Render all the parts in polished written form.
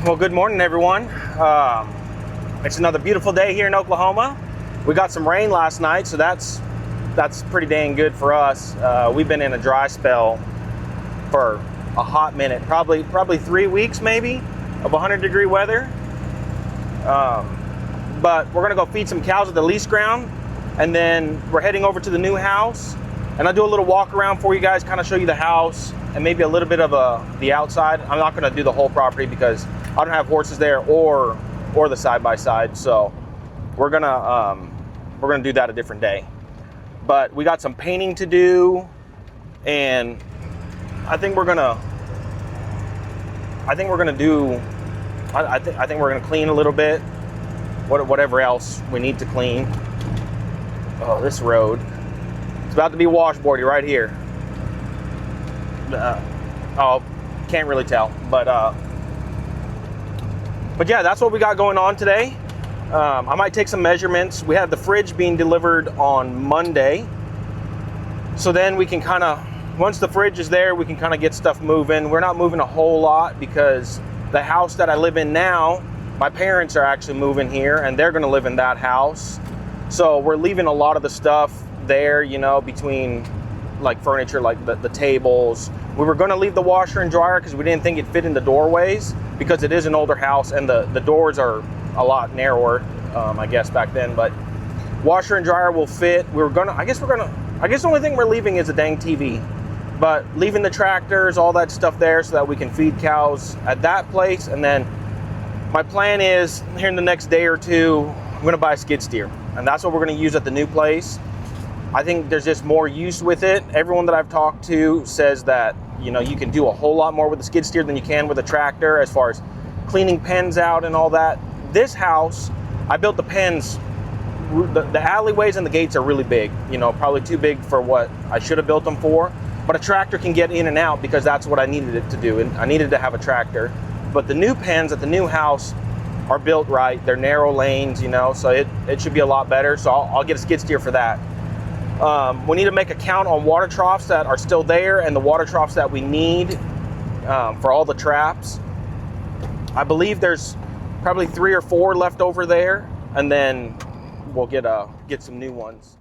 Well, good morning, everyone. It's another beautiful day here in Oklahoma. We got some rain last night, so that's pretty dang good for us. We've been in a dry spell for a hot minute, probably 3 weeks maybe of 100-degree weather. But we're gonna go feed some cows at the lease ground, and then we're heading over to the new house. And I'll do a little walk around for you guys, kind of show you the house and maybe a little bit of the outside. I'm not gonna do the whole property because I don't have horses there or the side-by-side, so we're gonna do that a different day. But we got some painting to do, and I think we're gonna clean a little bit, whatever else we need to clean. Oh, this road, it's about to be washboardy right here. Can't really tell, but yeah, that's what we got going on today. I might take some measurements. We have the fridge being delivered on Monday. So then we can once the fridge is there, we can kind of get stuff moving. We're not moving a whole lot because the house that I live in now, my parents are actually moving here and they're gonna live in that house. So we're leaving a lot of the stuff there, between like furniture, like the tables. We were gonna leave the washer and dryer because we didn't think it fit in the doorways because it is an older house and the doors are a lot narrower, I guess back then, but washer and dryer will fit. I guess the only thing we're leaving is a dang TV, but leaving the tractors, all that stuff there so that we can feed cows at that place. And then my plan is here in the next day or two, I'm gonna buy a skid steer, and that's what we're gonna use at the new place. I think there's just more use with it. Everyone that I've talked to says that, you can do a whole lot more with the skid steer than you can with a tractor as far as cleaning pens out and all that. This house, I built the pens, the alleyways and the gates are really big, probably too big for what I should have built them for. But a tractor can get in and out because that's what I needed it to do. And I needed to have a tractor. But the new pens at the new house are built right. They're narrow lanes, so it should be a lot better. So I'll get a skid steer for that. We need to make a count on water troughs that are still there and the water troughs that we need for all the traps. I believe there's probably 3 or 4 left over there, and then we'll get some new ones.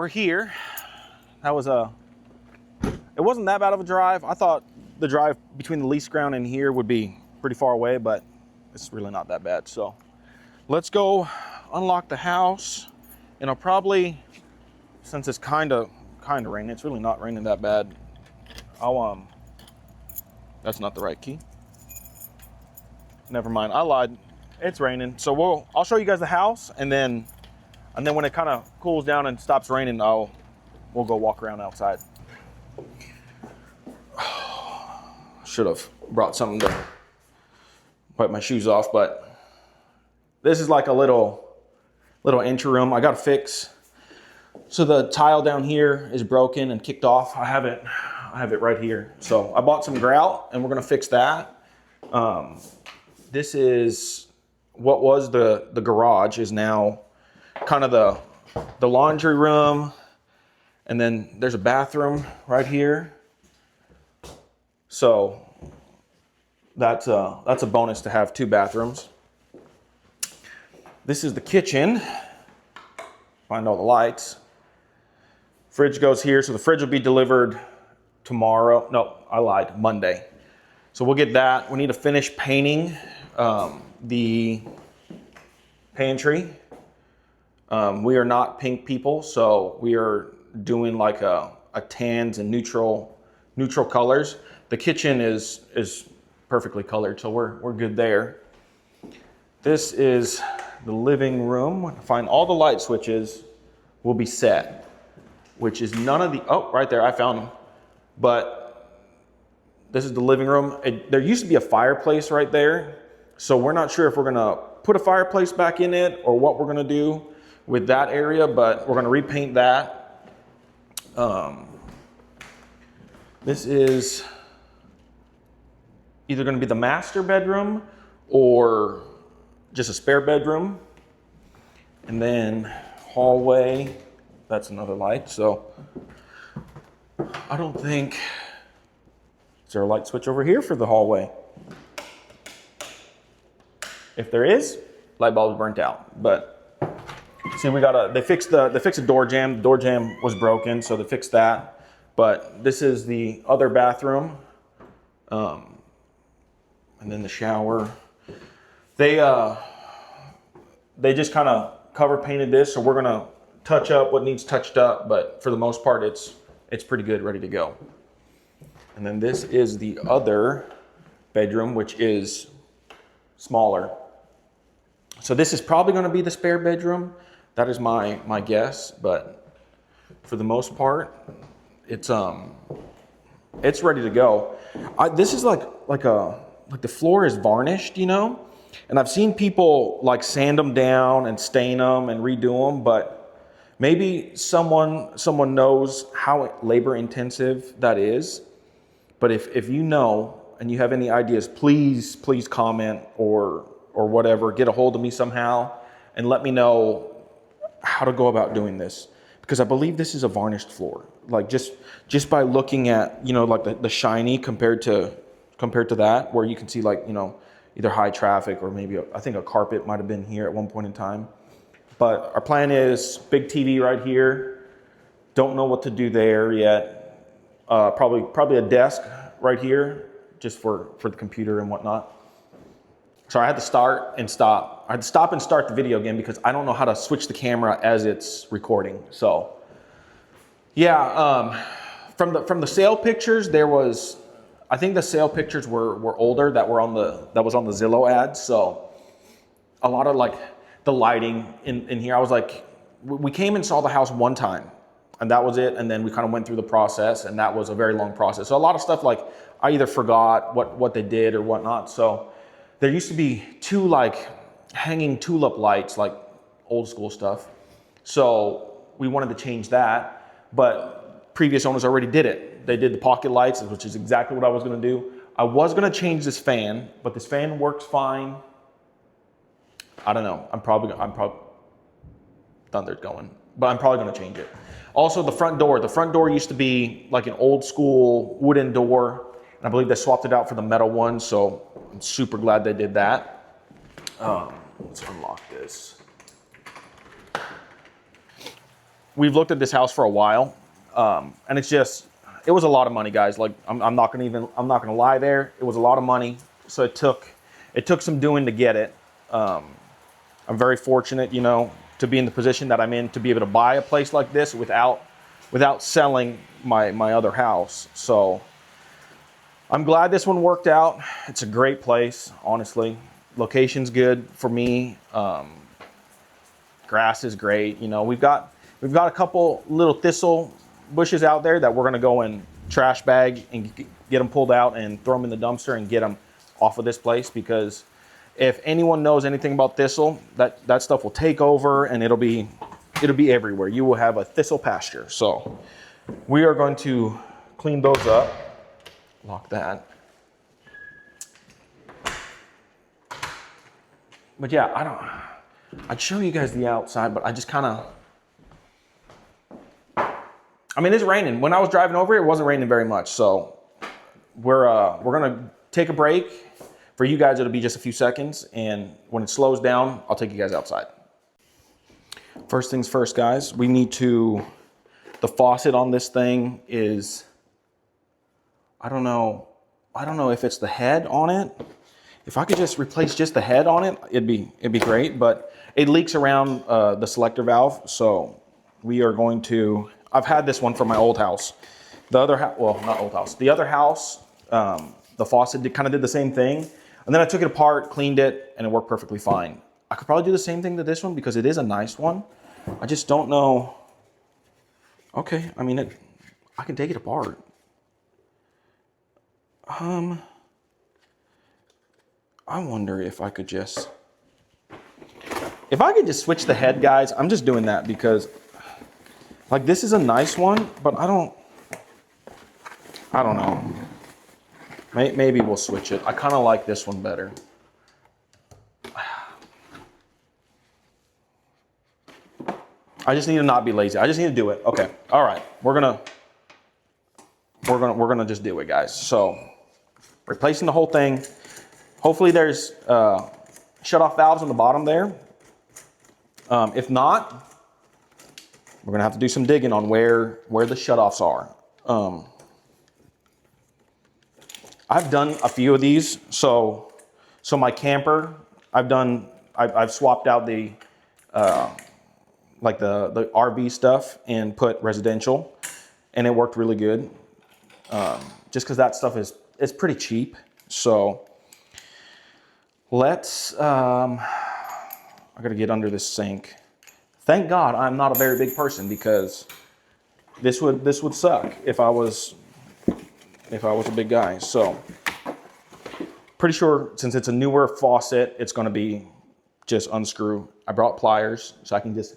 over here. That was it wasn't that bad of a drive. I thought the drive between the lease ground and here would be pretty far away, but it's really not that bad. So let's go unlock the house, and I'll probably, since it's kind of raining, it's really not raining that bad. That's not the right key. Never mind, I lied. It's raining. So I'll show you guys the house, and then when it kind of cools down and stops raining, we'll go walk around outside. Should have brought something to wipe my shoes off, but this is like a little entry room. I got to fix. So the tile down here is broken and kicked off. I have it right here. So I bought some grout, and we're gonna fix that. This is what was the garage is now kind of the laundry room, and then there's a bathroom right here. So that's a bonus to have 2 bathrooms. This is the kitchen. Find all the lights. Fridge goes here, so the fridge will be delivered tomorrow. No, I lied, Monday. So we'll get that. We need to finish painting the pantry. We are not pink people, so we are doing like a tans and neutral colors. The kitchen is perfectly colored, so we're good there. This is the living room. Find all the light switches will be set, which is none of the, oh, right there, I found them. But this is the living room. There used to be a fireplace right there, so we're not sure if we're gonna put a fireplace back in it or what we're gonna do with that area, but we're gonna repaint that. This is either gonna be the master bedroom or just a spare bedroom. And then hallway, that's another light. So I don't think, is there a light switch over here for the hallway? If there is, light bulb's burnt out. But see, they fixed a door jamb. The door jamb was broken, so they fixed that. But this is the other bathroom. And then the shower. They just kind of cover painted this, so we're gonna touch up what needs touched up, but for the most part, it's pretty good, ready to go. And then this is the other bedroom, which is smaller. So this is probably gonna be the spare bedroom. That is my guess, but for the most part, it's ready to go. This is like the floor is varnished, you know? And I've seen people like sand them down and stain them and redo them, but maybe someone knows how labor intensive that is. But if you know and you have any ideas, please comment or whatever, get a hold of me somehow and let me know how to go about doing this. Because I believe this is a varnished floor. Like just by looking at, you know, like the shiny compared to that, where you can see like, you know, either high traffic or maybe I think a carpet might have been here at one point in time. But our plan is big TV right here. Don't know what to do there yet. Probably a desk right here just for the computer and whatnot. So I had to stop and start the video again because I don't know how to switch the camera as it's recording. So yeah, from the sale pictures, I think the sale pictures were older that was on the Zillow ads. So a lot of like the lighting in here, I was like, we came and saw the house one time and that was it. And then we kind of went through the process and that was a very long process. So a lot of stuff like I either forgot what they did or whatnot. So there used to be 2 like hanging tulip lights, like old school stuff. So we wanted to change that, but previous owners already did it. They did the pocket lights, which is exactly what I was gonna do. I was gonna change this fan, but this fan works fine. I don't know, I'm probably thunder's going, but I'm probably gonna change it. Also the front door used to be like an old school wooden door, and I believe they swapped it out for the metal one, so I'm super glad they did that. Let's unlock this. we've looked at this house for a while, and it was a lot of money, guys. Like I'm not gonna lie there. It was a lot of money, so it took some doing to get it. I'm very fortunate, you know, to be in the position that I'm in, to be able to buy a place like this without selling my other house. So I'm glad this one worked out. It's a great place, honestly. Location's good for me. Grass is great. You know, we've got a couple little thistle bushes out there that we're gonna go and trash bag and get them pulled out and throw them in the dumpster and get them off of this place, because if anyone knows anything about thistle, that stuff will take over and it'll be everywhere. You will have a thistle pasture. So we are going to clean those up. Lock that. But yeah, I'd show you guys the outside, but I just kind of, I mean, it's raining. When I was driving over here, it wasn't raining very much. So we're gonna take a break. For you guys, it'll be just a few seconds, and when it slows down, I'll take you guys outside. First things first, guys, the faucet on this thing is, I don't know if it's the head on it. If I could just replace just the head on it, it'd be great, but it leaks around the selector valve, so we are going to, I've had this one from my old house. The other house, well, not old house, the other house, the faucet kind of did the same thing. And then I took it apart, cleaned it, and it worked perfectly fine. I could probably do the same thing to this one because it is a nice one. I just don't know. Okay, I mean, I can take it apart. I wonder if I could just switch the head, guys. I'm just doing that because, like, this is a nice one, but I don't know. Maybe we'll switch it. I kind of like this one better. I just need to not be lazy. I just need to do it. Okay. All right. We're gonna just do it, guys. So replacing the whole thing. Hopefully there's shut-off valves on the bottom there. If not, we're gonna have to do some digging on where the shut-offs are. I've done a few of these. So my camper, I've swapped out the like the RV stuff and put residential, and it worked really good. Just because that stuff is pretty cheap. So let's, I gotta get under this sink. Thank God I'm not a very big person, because this would suck if I was a big guy. So pretty sure since it's a newer faucet, it's gonna be just unscrew. I brought pliers so I can just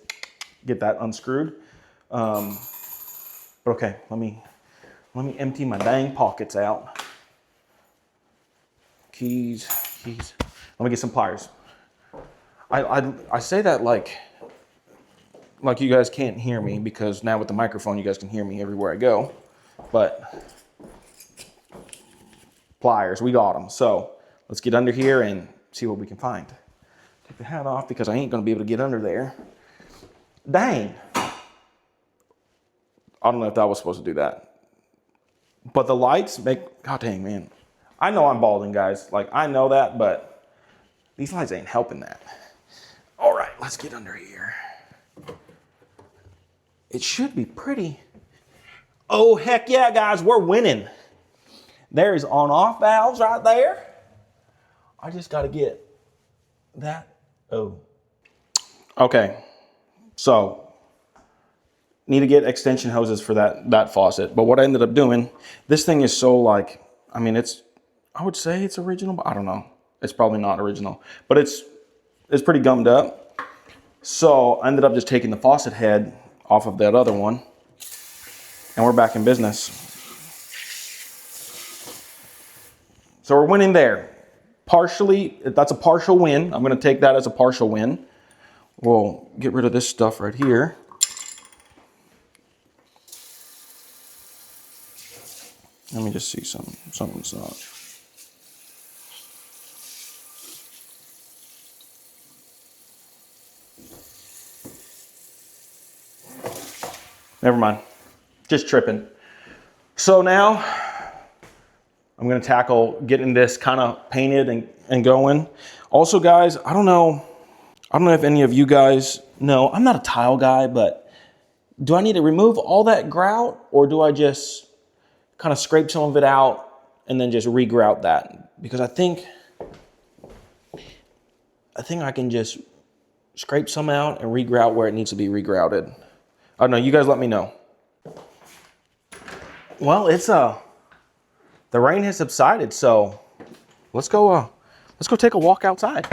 get that unscrewed. But okay, let me empty my dang pockets out. Keys. Let me get some pliers. I say that like you guys can't hear me, because now with the microphone you guys can hear me everywhere I go. But pliers, we got them. So let's get under here and see what we can find. Take the hat off because I ain't gonna be able to get under there. Dang. I don't know if that was supposed to do that. But the lights make, god dang, man. I know I'm balding, guys. Like, I know that, but these lights ain't helping that. All right, let's get under here. It should be pretty. Oh, heck yeah, guys, we're winning. There's on-off valves right there. I just got to get that. Oh. Okay. So, need to get extension hoses for that faucet. But what I ended up doing, this thing is so like, I mean, I would say it's original, but I don't know. It's probably not original, but it's pretty gummed up. So I ended up just taking the faucet head off of that other one, and we're back in business. So we're winning there. Partially, that's a partial win. I'm going to take that as a partial win. We'll get rid of this stuff right here. Let me just see something's not. Never mind. Just tripping. So now I'm gonna tackle getting this kind of painted and going. Also, guys, I don't know if any of you guys know, I'm not a tile guy, but do I need to remove all that grout, or do I just kind of scrape some of it out and then just re-grout that? Because I think I can just scrape some out and re-grout where it needs to be re-grouted. I don't know, you guys let me know. Well, it's the rain has subsided, so let's go take a walk outside.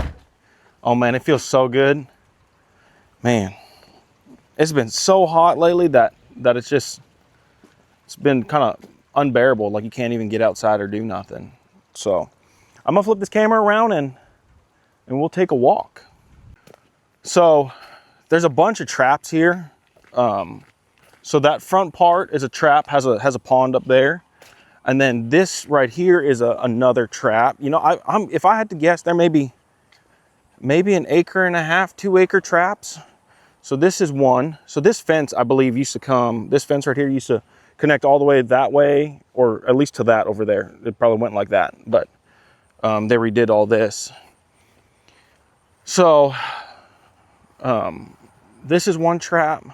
Oh man, it feels so good. Man, it's been so hot lately that it's been kind of unbearable. Like you can't even get outside or do nothing. So I'm gonna flip this camera around and we'll take a walk. So there's a bunch of traps here. So that front part is a trap, has a pond up there. And then this right here is another trap. You know, if I had to guess, there may be maybe 1.5 acre, 2 acre traps. So this is one. So this fence, I believe, this fence right here used to connect all the way that way, or at least to that over there. It probably went like that, but they redid all this. So this is one trap.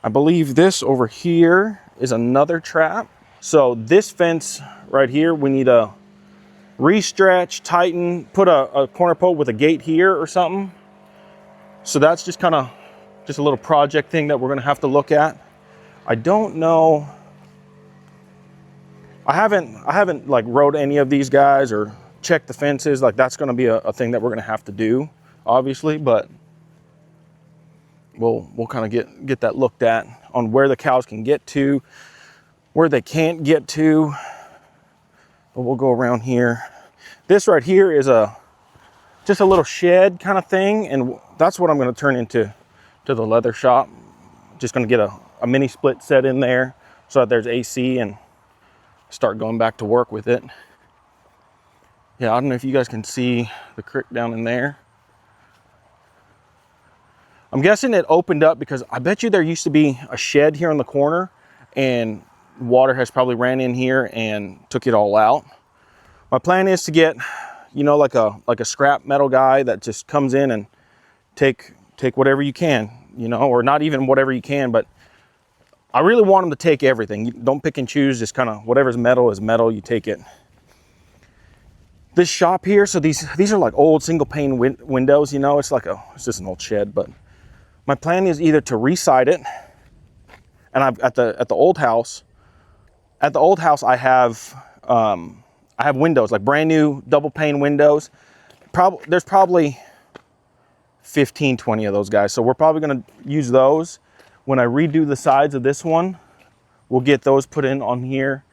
I believe this over here is another trap. So this fence right here, we need to re-stretch, tighten, put a corner post with a gate here or something. So that's just kind of a little project thing that we're gonna have to look at. I don't know. I haven't like rode any of these guys or checked the fences. Like that's gonna be a thing that we're gonna have to do, obviously, but we'll kind of get that looked at on where the cows can get to, where they can't get to. But we'll go around here. This right here is just a little shed kind of thing, and that's what I'm going to turn into the leather shop. Just going to get a mini split set in there so that there's AC and start going back to work with it. Yeah, I don't know if you guys can see the creek down in there. I'm guessing it opened up because I bet you there used to be a shed here in the corner and water has probably ran in here and took it all out. My plan is to get, you know, like a scrap metal guy that just comes in and take whatever you can, you know, or not even whatever you can, but I really want them to take everything. You don't pick and choose, just kind of whatever's metal is metal, you take it. This shop here, so these are like old single pane windows, you know, it's just an old shed, but my plan is either to re-side it, and at the old house I have windows, like brand new double pane windows. There's probably 15, 20 of those guys. So we're probably gonna use those. When I redo the sides of this one, we'll get those put in on here.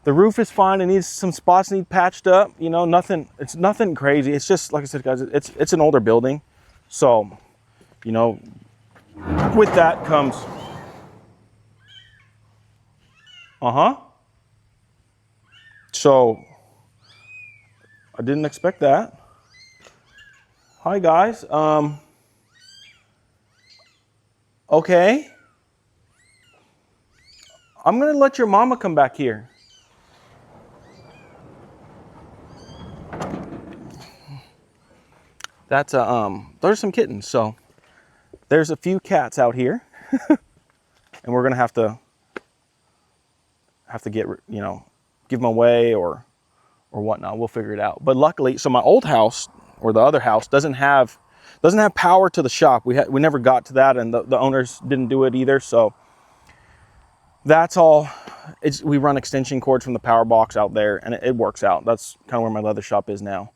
The roof is fine. It needs some spots need patched up, you know, it's nothing crazy. It's just, like I said, guys, it's an older building. So, you know, with that comes, so I didn't expect that. Hi guys. Okay. I'm gonna let your mama come back here. That's there's some kittens, so there's a few cats out here. And we're gonna have to get, you know, give them away or whatnot. We'll figure it out. But luckily, so my old house, or the other house, doesn't have power to the shop. We never got to that, and the owners didn't do it either. So that's all. We run extension cords from the power box out there, and it works out. That's kind of where my leather shop is now.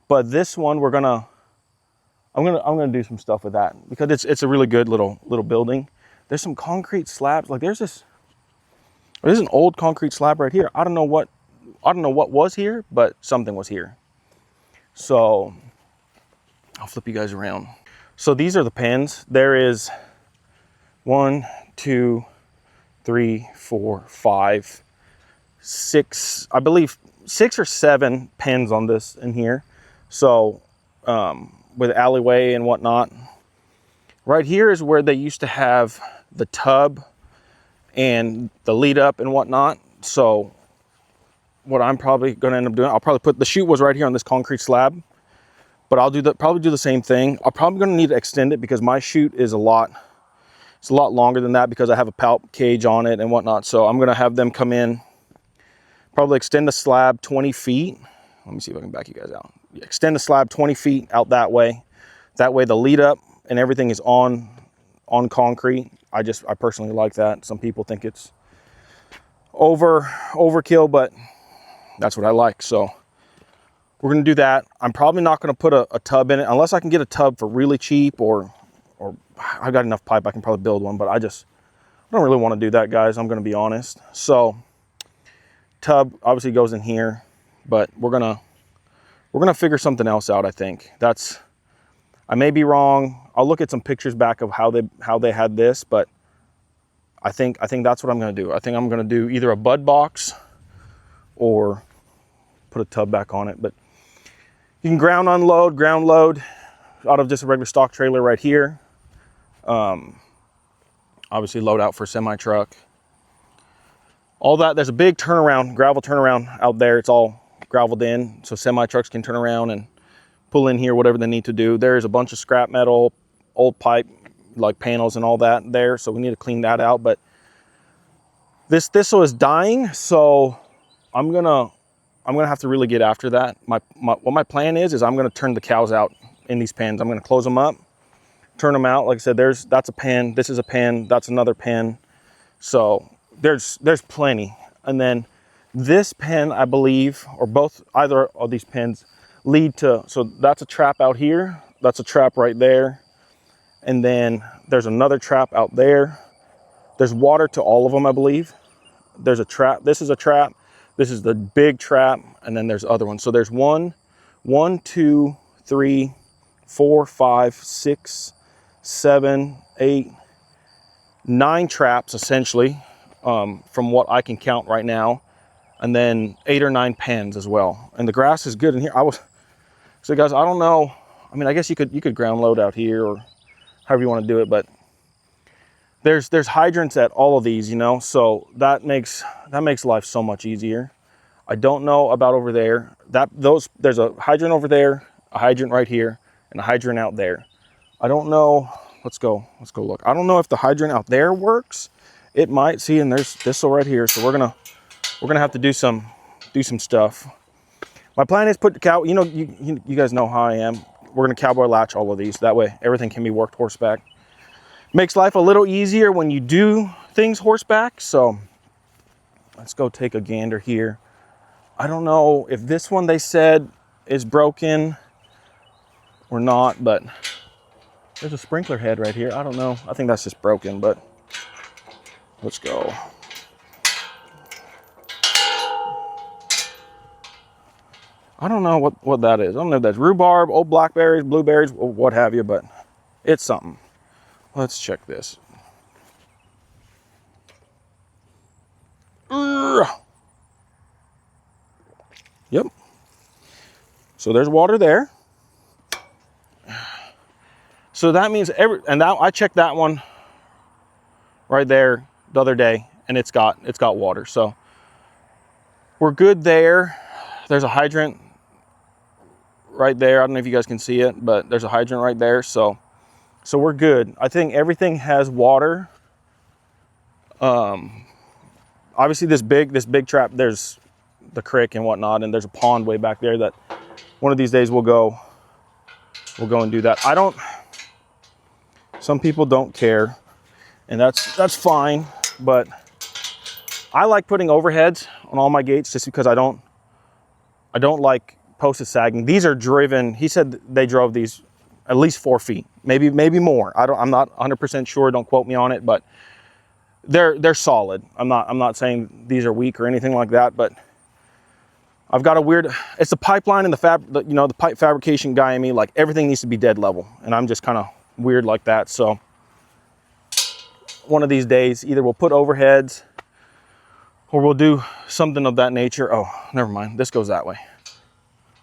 But this one, I'm gonna do some stuff with that because it's a really good little building. There's some concrete slabs. Like there's an old concrete slab right here. I don't know what was here, but something was here. So I'll flip you guys around. So these are the pens. There is 1, 2, 3, 4, 5, 6, I believe 6 or 7 pens on this in here. So with alleyway and whatnot. Right here is where they used to have the tub and the lead up and whatnot. So what I'm probably going to end up doing, I'll probably put, the chute was right here on this concrete slab, but I'll probably do the same thing. I'm probably going to need to extend it because my chute is it's a lot longer than that because I have a palp cage on it and whatnot. So I'm going to have them come in, probably extend the slab 20 feet. Let me see if I can back you guys out. Extend the slab 20 feet out that way. That way the lead up and everything is on concrete. I personally like that. Some people think it's overkill, but that's what I like. So we're going to do that. I'm probably not going to put a tub in it unless I can get a tub for really cheap, or I've got enough pipe I can probably build one, but I don't really want to do that, guys. I'm going to be honest. So tub obviously goes in here, but we're going to figure something else out. I think I may be wrong. I'll look at some pictures back of how they had this, but I think that's what I'm going to do. I think I'm going to do either a bud box or put a tub back on it. But you can ground load out of just a regular stock trailer right here. Obviously load out for semi truck. All that, there's a big gravel turnaround out there. It's all graveled in, so semi trucks can turn around and pull in here, whatever they need to do. There's a bunch of scrap metal, old pipe, like panels and all that there, so we need to clean that out. But this thistle is dying, so I'm gonna have to really get after that. What my plan is I'm gonna turn the cows out in these pens. I'm gonna close them up, turn them out. Like I said, that's a pen, this is a pen, that's another pen. So there's plenty. And then this pen, I believe, or either of these pens lead to, so that's a trap out here, that's a trap right there, and then there's another trap out there. There's water to all of them, I believe. There's a trap, this is a trap, this is the big trap, and then there's other ones. So there's 1, 2, 3, 4, 5, 6, 7, 8, 9 traps essentially, from what I can count right now, and then 8 or 9 pens as well. And the grass is good in here. So guys, I don't know. I mean, I guess you could ground load out here or however you want to do it, but there's hydrants at all of these, you know, so that makes life so much easier. I don't know about over there. There's a hydrant over there, a hydrant right here, and a hydrant out there. I don't know. Let's go look. I don't know if the hydrant out there works. It might. See, and there's thistle right here, so we're gonna have to do some stuff. My plan is put the cow. You know, you guys know how I am. We're gonna cowboy latch all of these. That way, everything can be worked horseback. Makes life a little easier when you do things horseback. So let's go take a gander here. I don't know if this one they said is broken or not, but there's a sprinkler head right here. I don't know. I think that's just broken, but let's go. I don't know what that is. I don't know if that's rhubarb, old blackberries, blueberries, or what have you, but it's something. Let's check this. Yep. So there's water there. So that means I checked that one right there the other day, and it's got water. So we're good there. There's a hydrant right there. I don't know if you guys can see it, but there's a hydrant right there. So we're good. I think everything has water. Obviously this big trap, there's the creek and whatnot, and there's a pond way back there that one of these days we'll go and do that. Some people don't care, and that's fine, but I like putting overheads on all my gates just because I don't like posts sagging. These are driven. He said they drove these at least 4 feet, maybe more. I'm not 100% sure. Don't quote me on it, but they're solid. I'm not saying these are weak or anything like that, but I've got it's the pipeline and the pipe fabrication guy in me. Like, everything needs to be dead level, and I'm just kind of weird like that. So one of these days, either we'll put overheads or we'll do something of that nature. Oh, never mind. This goes that way,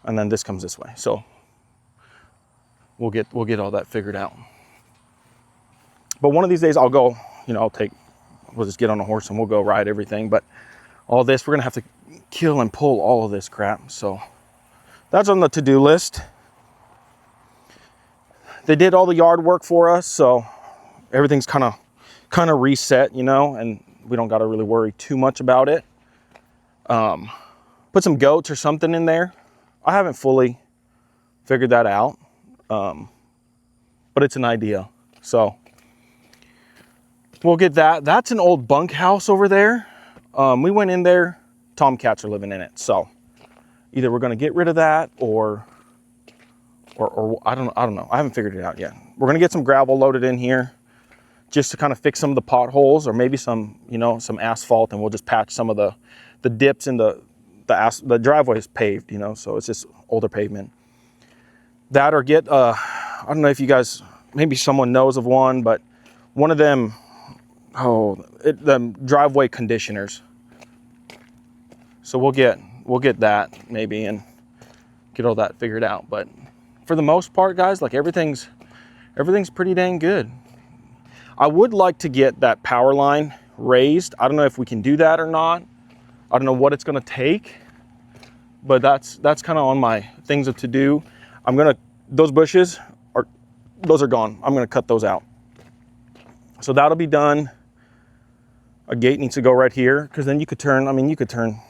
and then this comes this way. So we'll get all that figured out. But one of these days I'll go, I'll we'll just get on a horse and we'll go ride everything. But all this, we're gonna have to kill and pull all of this crap. So that's on the to-do list. They did all the yard work for us, so everything's kind of reset, you know, and we don't got to really worry too much about it. Put some goats or something in there. I haven't fully figured that out, but it's an idea. So we'll get that. That's an old bunkhouse over there. We went in there. Tomcats are living in it. So either we're going to get rid of that or I don't know. I haven't figured it out yet. We're going to get some gravel loaded in here just to kind of fix some of the potholes, or maybe some, you know, some asphalt, and we'll just patch some of the dips in the driveway is paved, you know, so it's just older pavement. That, or get, I don't know if you guys, maybe someone knows of one, but one of them, the driveway conditioners. So we'll get that maybe and get all that figured out. But for the most part, guys, like everything's pretty dang good. I would like to get that power line raised. I don't know if we can do that or not. I don't know what it's gonna take, but that's kind of on my things to do. Those bushes are gone. I'm gonna cut those out. So that'll be done. A gate needs to go right here, because then you could turn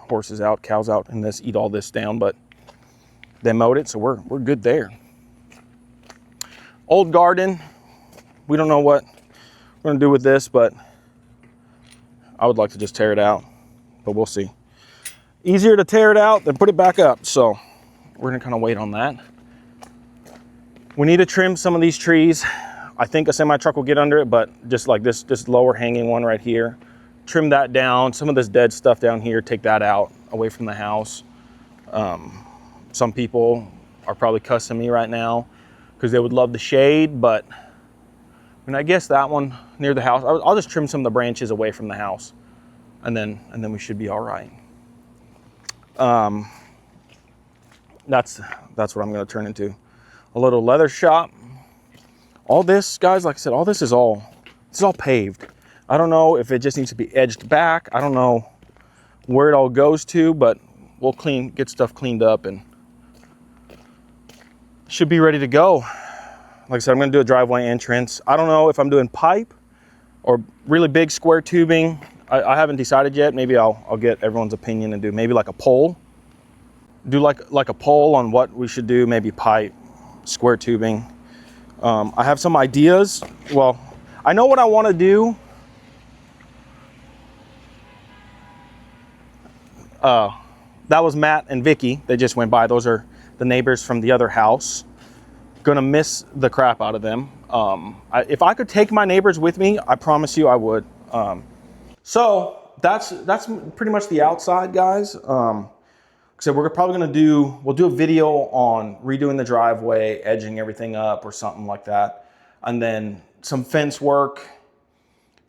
horses out, cows out, and eat all this down, but they mowed it, so we're good there. Old garden. We don't know what we're gonna do with this, but I would like to just tear it out, but we'll see. Easier to tear it out than put it back up, so we're gonna kind of wait on that. We need to trim some of these trees. I think a semi truck will get under it, but just like this lower hanging one right here, trim that down. Some of this dead stuff down here, take that out away from the house. Some people are probably cussing me right now because they would love the shade, but I guess that one near the house, I'll just trim some of the branches away from the house, and then we should be all right. That's what I'm going to turn into, a little leather shop. All this, guys, like I said, all this is all paved. I don't know if it just needs to be edged back. I don't know where it all goes to, but we'll get stuff cleaned up and should be ready to go. Like I said, I'm gonna do a driveway entrance. I don't know if I'm doing pipe or really big square tubing. I haven't decided yet. Maybe I'll get everyone's opinion and do maybe like a pole. Do like a poll on what we should do, maybe pipe, square tubing. I have some ideas. Well, I know what I want to do. That was Matt and Vicky. They just went by. Those are the neighbors from the other house. Gonna miss the crap out of them. If I could take my neighbors with me, I promise you I would. So that's pretty much the outside, guys. So we're probably we'll do a video on redoing the driveway, edging everything up or something like that. And then some fence work.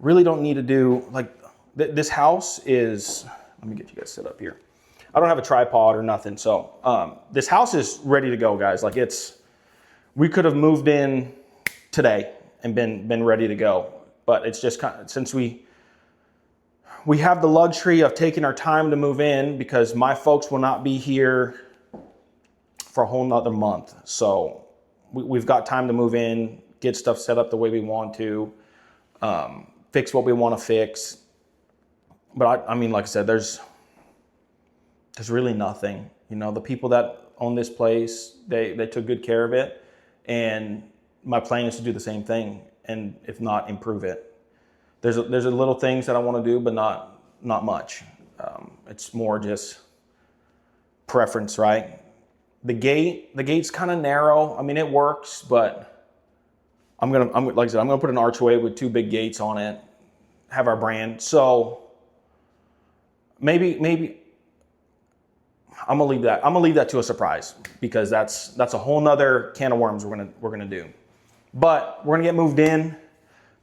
Really don't need to do, like, this house is, let me get you guys set up here. I don't have a tripod or nothing. So this house is ready to go, guys. Like, we could have moved in today and been ready to go. But it's just kind of, since we have the luxury of taking our time to move in, because my folks will not be here for a whole nother month. So we've got time to move in, get stuff set up the way we want to, fix what we want to fix. But I mean, like I said, there's really nothing. You know, the people that own this place, they took good care of it. And my plan is to do the same thing, and if not, improve it. There's a little things that I want to do, but not much. It's more just preference, right? The gate's kind of narrow. I mean, it works, but like I said, I'm gonna put an archway with 2 big gates on it, have our brand. So maybe I'm gonna leave that. I'm gonna leave that to a surprise, because that's a whole nother can of worms we're gonna do. But we're gonna get moved in.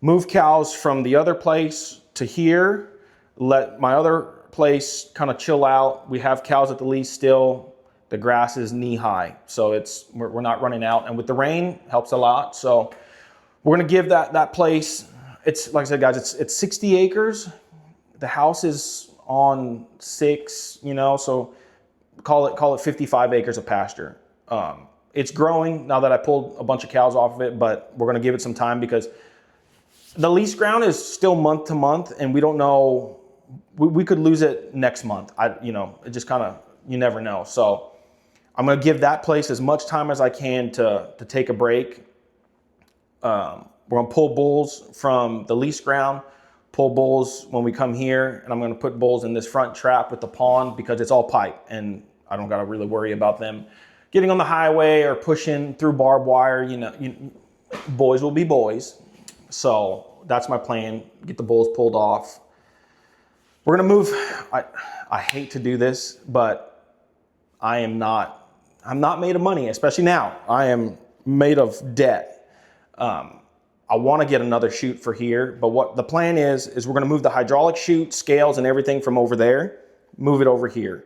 Move cows from the other place to here, let my other place kind of chill out. We have cows at the lease still. The grass is knee high, so we're not running out. And with the rain, helps a lot. So we're gonna give that place it's like I said, guys, it's 60 acres. The house is on 6, so call it 55 acres of pasture. It's growing now that I pulled a bunch of cows off of it, but we're going to give it some time because the lease ground is still month to month, and we don't know. We could lose it next month. It just kind of, you never know. So I'm going to give that place as much time as I can to take a break. We're going to pull bulls from the lease ground, pull bulls when we come here, and I'm going to put bulls in this front trap with the pond because it's all pipe, and I don't got to really worry about them getting on the highway or pushing through barbed wire. Boys will be boys. So that's my plan, get the bulls pulled off. We're going to move. I hate to do this, but I'm not made of money, especially now. I am made of debt. I want to get another chute for here, but what the plan is we're going to move the hydraulic chute, scales, and everything from over there, move it over here.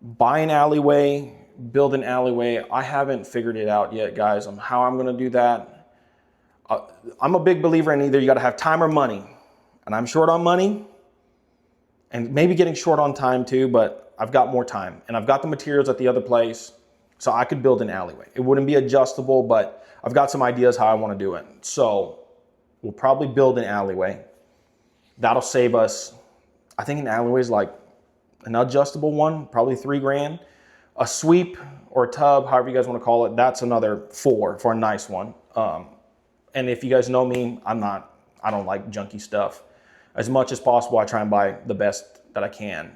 Buy an alleyway, build an alleyway. I haven't figured it out yet, guys, on how I'm going to do that. I'm a big believer in either you got to have time or money, and I'm short on money and maybe getting short on time too, but I've got more time and I've got the materials at the other place, so I could build an alleyway. It wouldn't be adjustable, but I've got some ideas how I want to do it. So we'll probably build an alleyway. That'll save us, I think an alleyway is like an adjustable one, probably $3,000. A sweep or a tub, however you guys want to call it, that's another $4,000 for a nice one. And if you guys know me, I don't like junky stuff. As much as possible, I try and buy the best that I can.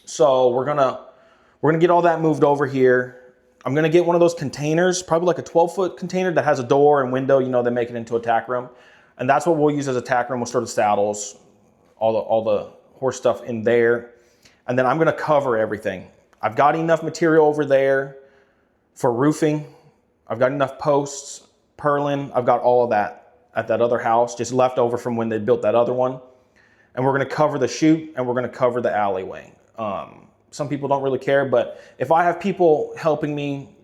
So we're gonna get all that moved over here. I'm gonna get one of those containers, probably like a 12-foot container that has a door and window. They make it into a tack room, and that's what we'll use as a tack room. We'll store the saddles, all the horse stuff in there, and then I'm gonna cover everything. I've got enough material over there for roofing. I've got enough posts, purlin. I've got all of that at that other house, just left over from when they built that other one. And we're gonna cover the chute and we're gonna cover the alleyway. Some people don't really care, but if I have people helping me,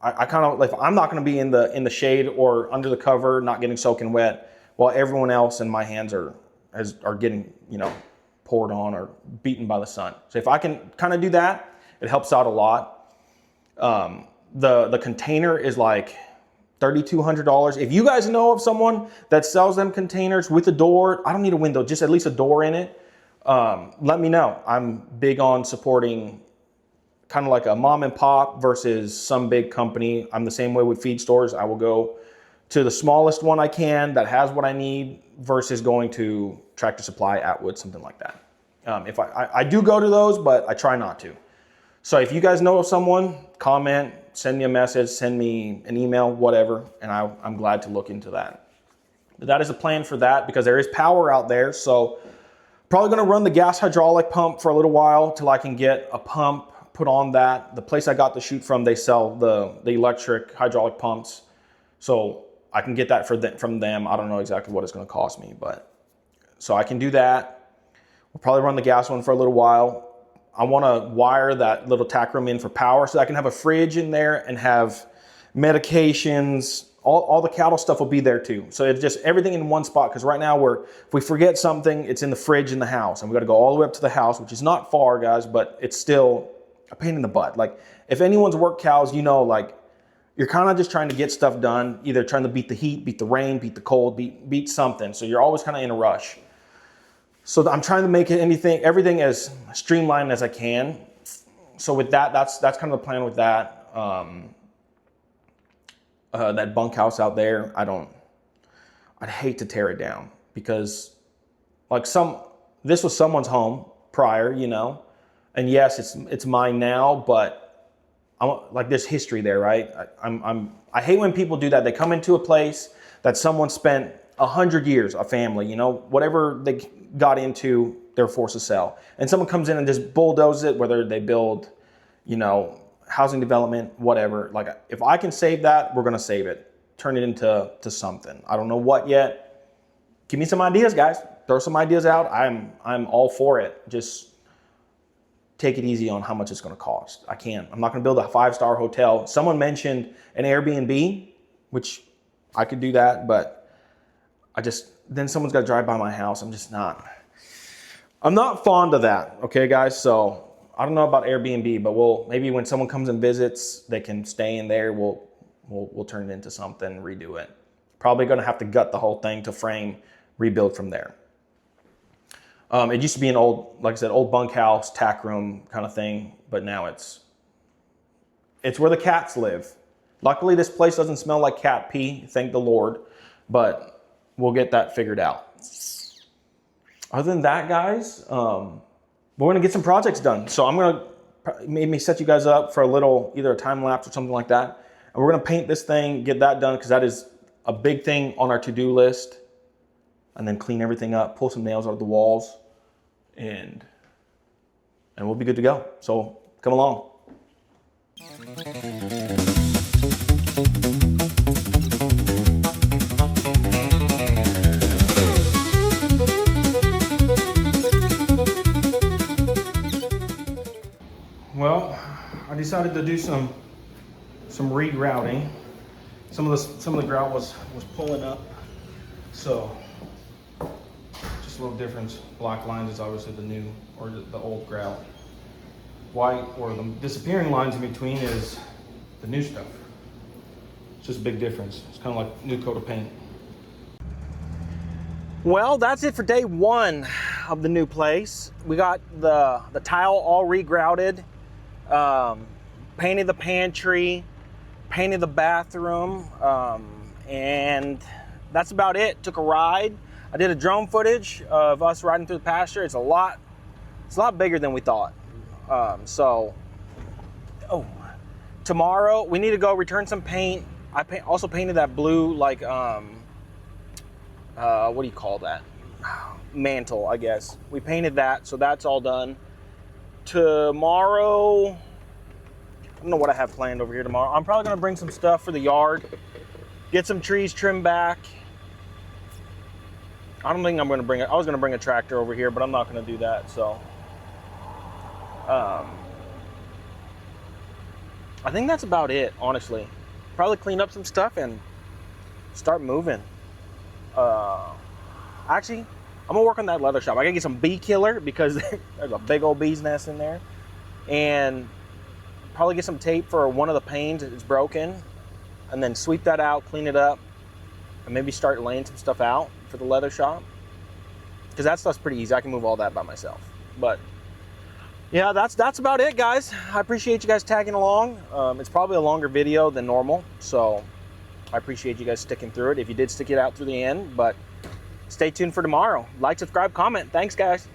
I kind of, like, I'm not gonna be in the shade or under the cover, not getting soaking wet, while everyone else in my hands are getting, poured on or beaten by the sun. So if I can kind of do that, it helps out a lot. The container is like $3,200. If you guys know of someone that sells them containers with a door, I don't need a window, just at least a door in it, let me know. I'm big on supporting kind of like a mom and pop versus some big company. I'm the same way with feed stores. I will go to the smallest one I can that has what I need versus going to Tractor Supply, Atwood, something like that. If I do go to those, but I try not to. So if you guys know of someone, comment, send me a message, send me an email, whatever, and I'm glad to look into that. But that is a plan for that because there is power out there. So probably going to run the gas hydraulic pump for a little while till I can get a pump put on that. The place I got the chute from, they sell the electric hydraulic pumps. So I can get that from them. I don't know exactly what it's going to cost me, but so I can do that. We'll probably run the gas one for a little while. I want to wire that little tack room in for power so I can have a fridge in there and have medications. All the cattle stuff will be there too. So it's just everything in one spot, because right now if we forget something, it's in the fridge in the house, and we got to go all the way up to the house, which is not far, guys, but it's still a pain in the butt. Like, if anyone's worked cows, like, you're kind of just trying to get stuff done, either trying to beat the heat, beat the rain, beat the cold, beat something. So you're always kind of in a rush. So I'm trying to make everything as streamlined as I can. So with that, that's kind of the plan with that. That bunkhouse out there, I'd hate to tear it down because this was someone's home prior, and yes, it's mine now, but there's history there, right? I hate when people do that. They come into a place that someone spent 100 years, a family, whatever they got into, they're forced to sell. And someone comes in and just bulldozes it, whether they build, housing development, whatever. Like, if I can save that, we're going to save it. Turn it into something. I don't know what yet. Give me some ideas, guys. Throw some ideas out. I'm all for it. Just take it easy on how much it's going to cost. I'm not going to build a 5-star hotel. Someone mentioned an Airbnb, which I could do that, but then someone's got to drive by my house. I'm not fond of that. Okay, guys. So I don't know about Airbnb, but maybe when someone comes and visits, they can stay in there. We'll turn it into something, redo it. Probably going to have to gut the whole thing to frame, rebuild from there. It used to be an old, like I said, old bunkhouse, tack room kind of thing, but now it's where the cats live. Luckily, this place doesn't smell like cat pee, thank the Lord, but we'll get that figured out. Other than that, guys, we're going to get some projects done. So I'm going to maybe set you guys up for a little, either a time lapse or something like that. And we're going to paint this thing, get that done, because that is a big thing on our to-do list. And then clean everything up, pull some nails out of the walls, and we'll be good to go. So come along. Well, I decided to do some regrouting. Some of the grout was pulling up, so just a little difference. Black lines is obviously the new or the old grout. White or the disappearing lines in between is the new stuff. It's just a big difference. It's kind of like new coat of paint. Well, that's it for day one of the new place. We got the tile all regrouted, painted the pantry, painted the bathroom, and that's about it. Took a ride. I did a drone footage of us riding through the pasture. It's a lot bigger than we thought. Tomorrow we need to go return some paint. I also painted that blue, like, what do you call that? Mantle, I guess. We painted that, so that's all done. Tomorrow, I don't know what I have planned over here tomorrow. I'm probably gonna bring some stuff for the yard, get some trees trimmed back. I don't think I'm gonna bring it. I was gonna bring a tractor over here, but I'm not gonna do that, so. I think that's about it, honestly. Probably clean up some stuff and start moving. Actually, I'm gonna work on that leather shop. I gotta get some bee killer because there's a big old bee's nest in there. And probably get some tape for one of the panes that's broken, and then sweep that out, clean it up, and maybe start laying some stuff out for the leather shop. Because that stuff's pretty easy. I can move all that by myself. But yeah, that's about it, guys. I appreciate you guys tagging along. It's probably a longer video than normal, so I appreciate you guys sticking through it if you did stick it out through the end. But stay tuned for tomorrow. Like, subscribe, comment. Thanks, guys.